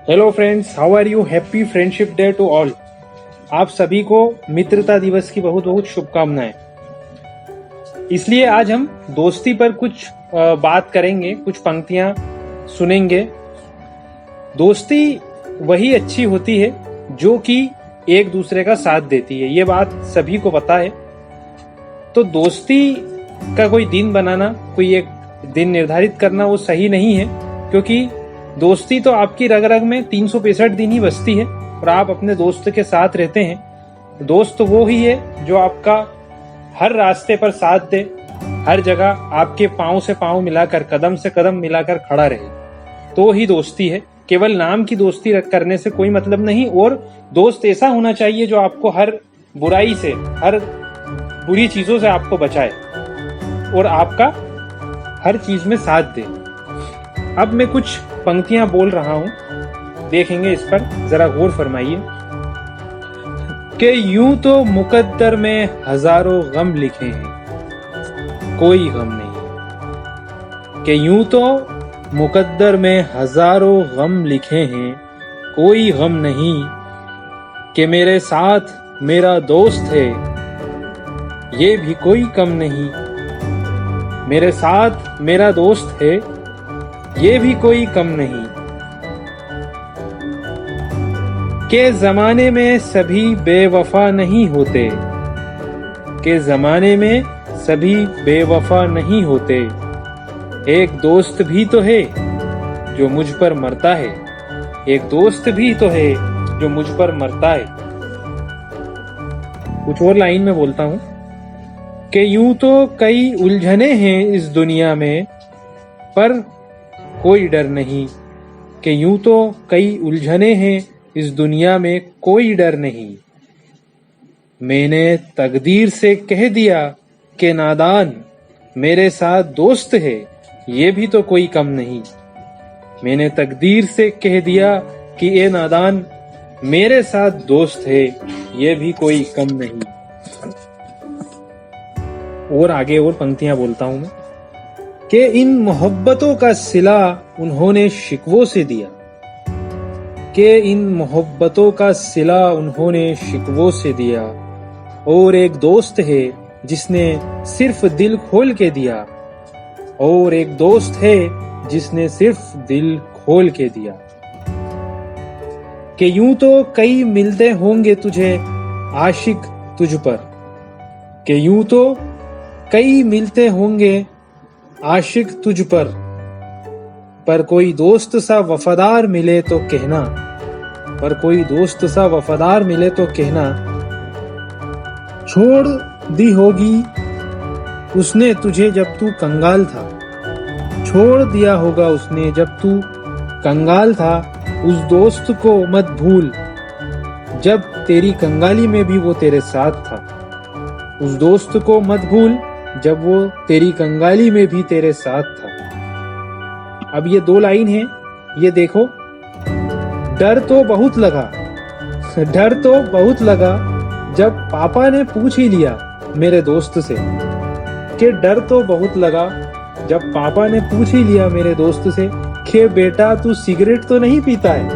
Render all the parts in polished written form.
Hello friends, how are you? Happy friendship day to all. आप सभी को मित्रता दिवस की बहुत बहुत शुभकामनाएं। इसलिए आज हम दोस्ती पर कुछ बात करेंगे, कुछ पंक्तियां सुनेंगे। दोस्ती वही अच्छी होती है जो कि एक दूसरे का साथ देती है, ये बात सभी को पता है। तो दोस्ती का कोई दिन बनाना, कोई एक दिन निर्धारित करना वो सही नहीं है, क्योंकि दोस्ती तो आपकी रग रग में 365 दिन ही बसती है और आप अपने दोस्त के साथ रहते हैं। दोस्त वो ही है जो आपका हर रास्ते पर साथ दे, हर जगह आपके पांव से पांव मिलाकर, कदम से कदम मिलाकर खड़ा रहे, तो ही दोस्ती है। केवल नाम की दोस्ती करने से कोई मतलब नहीं। और दोस्त ऐसा होना चाहिए जो आपको हर बुराई से, हर बुरी चीजों से आपको बचाए और आपका हर चीज में साथ दे। अब मैं कुछ पंक्तियां बोल रहा हूं, देखेंगे इस पर, जरा गौर फरमाइए। कि यूं तो मुकद्दर में हजारों गम लिखे हैं, कोई गम नहीं। कि यूं तो मुकद्दर में हजारों गम लिखे हैं, कोई गम नहीं। कि मेरे साथ मेरा दोस्त है, ये भी कोई कम नहीं। मेरे साथ मेरा दोस्त है, ये भी कोई कम नहीं। के जमाने में सभी बेवफा नहीं होते, के जमाने में सभी बेवफा नहीं होते। एक दोस्त भी तो है जो मुझ पर मरता है, एक दोस्त भी तो है जो मुझ पर मरता है। कुछ और लाइन में बोलता हूं कि यूं तो कई उलझने हैं इस दुनिया में, पर कोई डर नहीं। कि यूं तो कई उलझने हैं इस दुनिया में, कोई डर नहीं। मैंने तकदीर से कह दिया कि नादान मेरे साथ दोस्त है, ये भी तो कोई कम नहीं। मैंने तकदीर से कह दिया कि ये नादान मेरे साथ दोस्त है, ये भी कोई कम नहीं। और आगे और पंक्तियां बोलता हूं मैं कि इन मोहब्बतों का सिला उन्होंने शिकवों से दिया, कि इन मोहब्बतों का सिला उन्होंने शिकवों से दिया। और एक दोस्त है जिसने सिर्फ दिल खोल के दिया, और एक दोस्त है जिसने सिर्फ दिल खोल के दिया। कि यूं तो कई मिलते होंगे तुझे आशिक तुझ पर, कि यूं तो कई मिलते होंगे आशिक तुझ पर कोई दोस्त सा वफादार मिले तो कहना, पर कोई दोस्त सा वफादार मिले तो कहना। छोड़ दी होगी उसने तुझे जब तू कंगाल था, छोड़ दिया होगा उसने जब तू कंगाल था। उस दोस्त को मत भूल जब तेरी कंगाली में भी वो तेरे साथ था, उस दोस्त को मत भूल जब वो तेरी कंगाली में भी तेरे साथ था। अब ये दो लाइन है, ये देखो। डर तो बहुत लगा, डर तो बहुत लगा जब पापा ने पूछ ही लिया मेरे दोस्त से। कि डर तो बहुत लगा जब पापा ने पूछ ही लिया मेरे दोस्त से कि बेटा तू सिगरेट तो नहीं पीता है,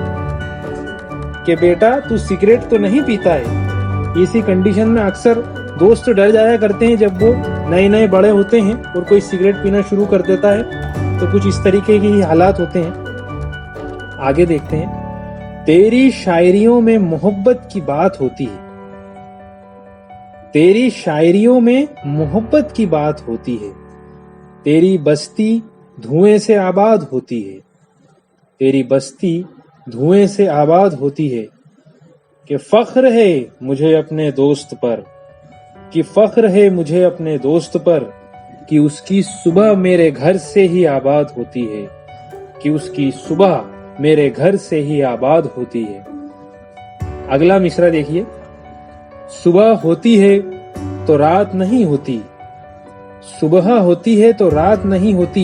कि बेटा तू सिगरेट तो नहीं पीता है। इसी कंडीशन में अक्सर दोस्त डर जाया करते हैं जब वो नए नए बड़े होते हैं और कोई सिगरेट पीना शुरू कर देता है, तो कुछ इस तरीके के ही हालात होते हैं। आगे देखते हैं। तेरी शायरियों में मोहब्बत की बात होती है, तेरी शायरियों में मोहब्बत की बात होती है। तेरी बस्ती धुएं से आबाद होती है, तेरी बस्ती धुएं से आबाद होती है। कि फख्र है मुझे अपने दोस्त पर, कि फख्र है मुझे अपने दोस्त पर, कि उसकी सुबह मेरे घर से ही आबाद होती है, कि उसकी सुबह मेरे घर से ही आबाद होती है। अगला मिसरा देखिए। सुबह होती है तो रात नहीं होती, सुबह होती है तो रात नहीं होती।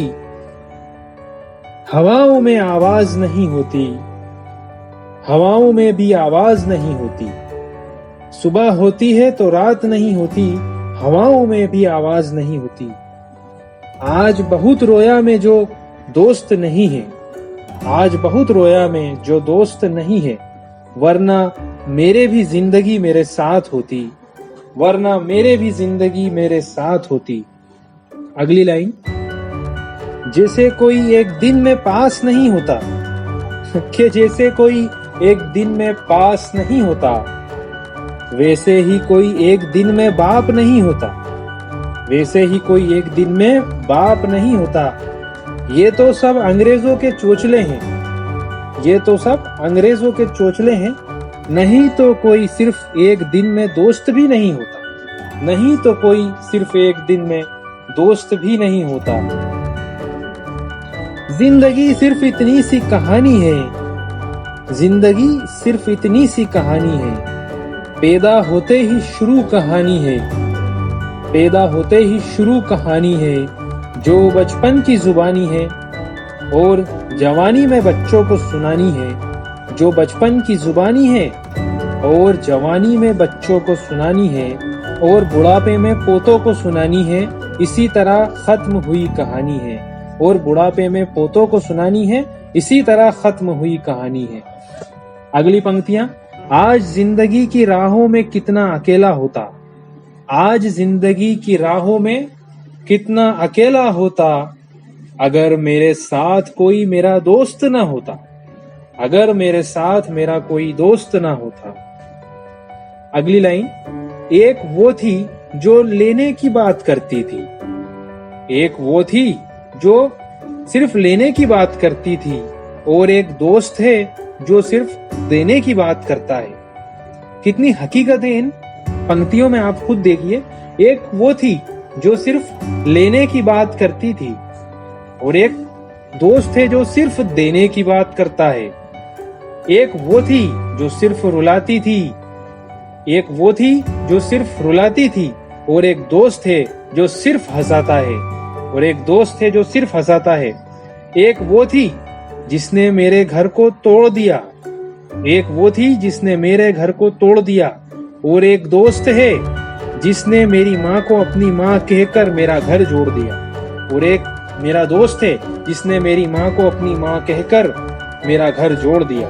हवाओं में आवाज नहीं होती, हवाओं में भी आवाज नहीं होती। सुबह होती है तो रात नहीं होती, हवाओं में भी आवाज नहीं होती। आज बहुत रोया में जो दोस्त नहीं है, आज बहुत रोया मैं जो दोस्त नहीं है, वरना मेरे भी जिंदगी मेरे साथ होती, वरना मेरे भी जिंदगी मेरे साथ होती। अगली लाइन, जैसे कोई एक दिन में पास नहीं होता कि जैसे कोई एक दिन में पास नहीं होता, वैसे ही कोई एक दिन में बाप नहीं होता, वैसे ही कोई एक दिन में बाप नहीं होता। ये तो सब अंग्रेजों के चोचले हैं, ये तो सब अंग्रेजों के चोचले हैं। नहीं तो कोई सिर्फ एक दिन में दोस्त भी नहीं होता, नहीं तो कोई सिर्फ एक दिन में दोस्त भी नहीं होता। जिंदगी सिर्फ इतनी सी कहानी है, जिंदगी सिर्फ इतनी सी कहानी है, पैदा होते ही शुरू कहानी है, पैदा होते ही शुरू कहानी है, जो बचपन की जुबानी है और जवानी में बच्चों को सुनानी है, जो बचपन की जुबानी है और जवानी में बच्चों को सुनानी है और बुढ़ापे में पोतों को सुनानी है। इसी तरह खत्म हुई कहानी है, और बुढ़ापे में पोतों को सुनानी है, इसी तरह खत्म हुई कहानी है। अगली पंक्तियां, आज जिंदगी की राहों में कितना अकेला होता, आज जिंदगी की राहों में कितना अकेला होता, अगर मेरे साथ कोई मेरा दोस्त ना होता, अगर मेरे साथ मेरा कोई दोस्त ना होता। अगली लाइन, एक वो थी जो लेने की बात करती थी, एक वो थी जो सिर्फ लेने की बात करती थी, और एक दोस्त है जो सिर्फ देने की बात करता है। कितनी हकीकत है इन पंक्तियों में, आप खुद देखिए। एक वो थी जो सिर्फ लेने की बात करती थी, और एक दोस्त है जो सिर्फ देने की बात करता है। एक वो थी जो सिर्फ रुलाती थी, एक वो थी जो सिर्फ रुलाती थी, और एक दोस्त है जो सिर्फ हंसाता है, और एक दोस्त है जो सिर्फ हंसाता है। एक वो थी जिसने मेरे घर को तोड़ दिया, एक वो थी जिसने मेरे घर को तोड़ दिया, और एक दोस्त है जिसने मेरी माँ को अपनी माँ कहकर मेरा घर जोड़ दिया, और एक मेरा दोस्त है जिसने मेरी माँ को अपनी माँ कहकर मेरा घर जोड़ दिया।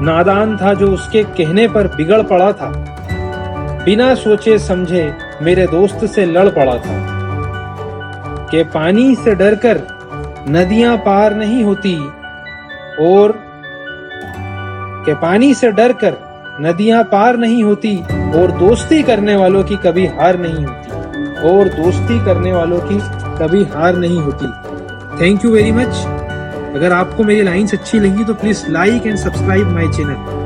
नादान था जो उसके कहने पर बिगड़ पड़ा था, बिना सोचे समझे मेरे दोस्त से लड़ पड़ा था। कि पानी से डरकर नदियां पार नहीं होती, और कि पानी से डरकर नदियां पार नहीं होती, और दोस्ती करने वालों की कभी हार नहीं होती, और दोस्ती करने वालों की कभी हार नहीं होती। Thank you very much. अगर आपको मेरी लाइन्स अच्छी लगी तो please like and subscribe my channel.